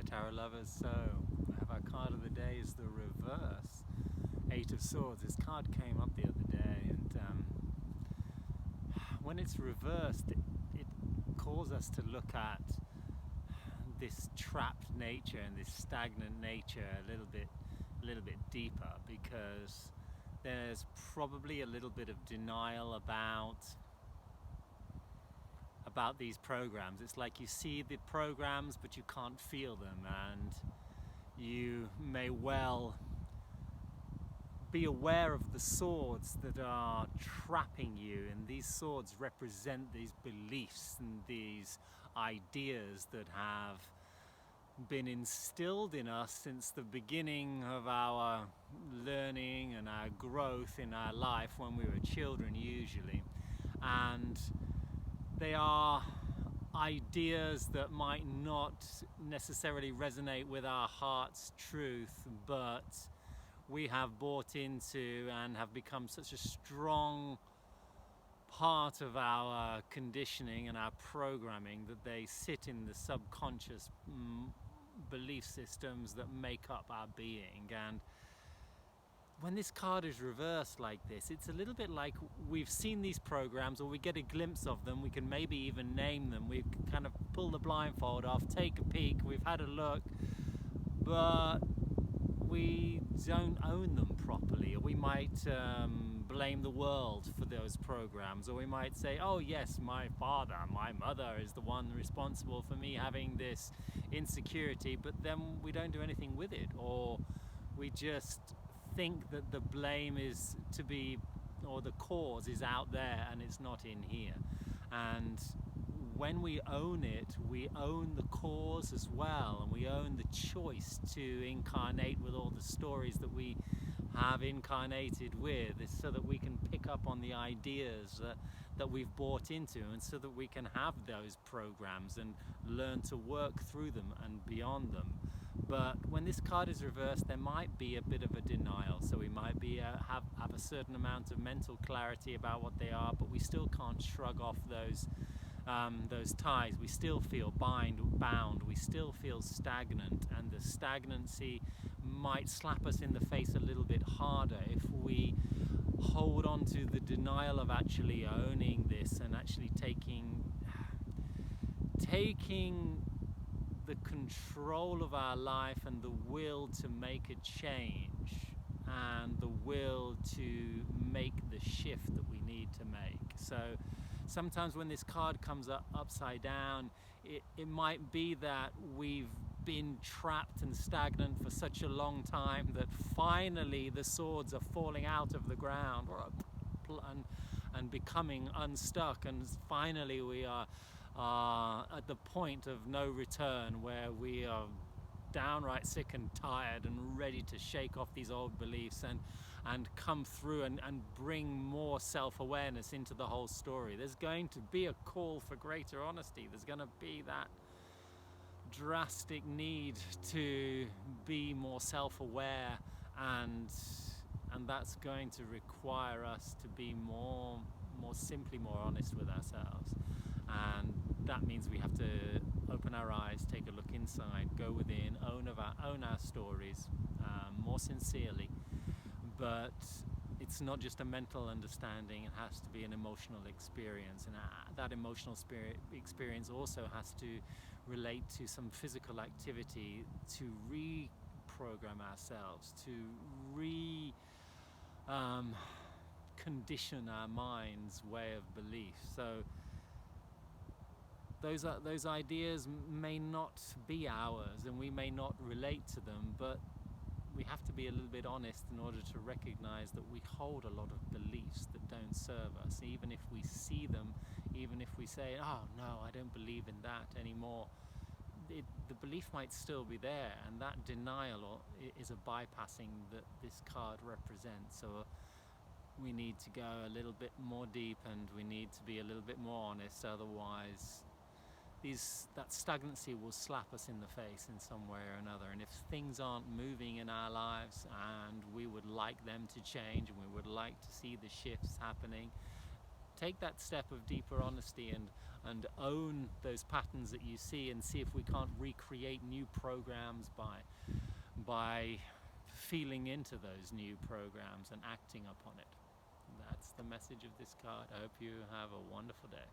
tarot lovers. So our card of the day is the reverse Eight of Swords. This card came up the other day, and when it's reversed, it calls us to look at this trapped nature and this stagnant nature a little bit deeper, because there's probably a little bit of denial about these programs. It's like you see the programs but you can't feel them, and you may well be aware of the swords that are trapping you, and these swords represent these beliefs and these ideas that have been instilled in us since the beginning of our learning and our growth in our life when we were children usually. And they are ideas that might not necessarily resonate with our heart's truth, but we have bought into and have become such a strong part of our conditioning and our programming that they sit in the subconscious belief systems that make up our being. And when this card is reversed like this, it's a little bit like we've seen these programs, or we get a glimpse of them, we can maybe even name them, we kind of pull the blindfold off, take a peek, we've had a look, but we don't own them properly. Or we might blame the world for those programs, or we might say, oh yes, my father, my mother is the one responsible for me having this insecurity, but then we don't do anything with it, or we just think that the blame is to be, or the cause is out there and it's not in here. And when we own it, we own the cause as well, and we own the choice to incarnate with all the stories that we have incarnated with, so that we can pick up on the ideas that we've bought into, and so that we can have those programs and learn to work through them and beyond them. But when this card is reversed, there might be a bit of a denial. So we might be have a certain amount of mental clarity about what they are, but we still can't shrug off those ties. We still feel bound, we still feel stagnant, and the stagnancy might slap us in the face a little bit harder if we hold on to the denial of actually owning this and actually taking the control of our life and the will to make a change and the will to make the shift that we need to make. So sometimes when this card comes up upside down, it might be that we've been trapped and stagnant for such a long time that finally the swords are falling out of the ground and becoming unstuck, and finally we are at the point of no return, where we are downright sick and tired and ready to shake off these old beliefs and come through and bring more self-awareness into the whole story. There's going to be a call for greater honesty. There's going to be that drastic need to be more self-aware, and that's going to require us to be more honest with ourselves. And that means we have to open our eyes, take a look inside, go within, own our stories more sincerely. But it's not just a mental understanding, it has to be an emotional experience, and that emotional experience also has to relate to some physical activity to reprogram ourselves, to condition our mind's way of belief. So those ideas may not be ours, and we may not relate to them, but we have to be a little bit honest in order to recognize that we hold a lot of beliefs that don't serve us. Even if we see them, even if we say, oh no, I don't believe in that anymore, the belief might still be there, and that denial is a bypassing that this card represents. So we need to go a little bit more deep, and we need to be a little bit more honest, otherwise that stagnancy will slap us in the face in some way or another. And if things aren't moving in our lives and we would like them to change, and we would like to see the shifts happening, take that step of deeper honesty and and own those patterns that you see, and see if we can't recreate new programs by feeling into those new programs and acting upon it. That's the message of this card. I hope you have a wonderful day.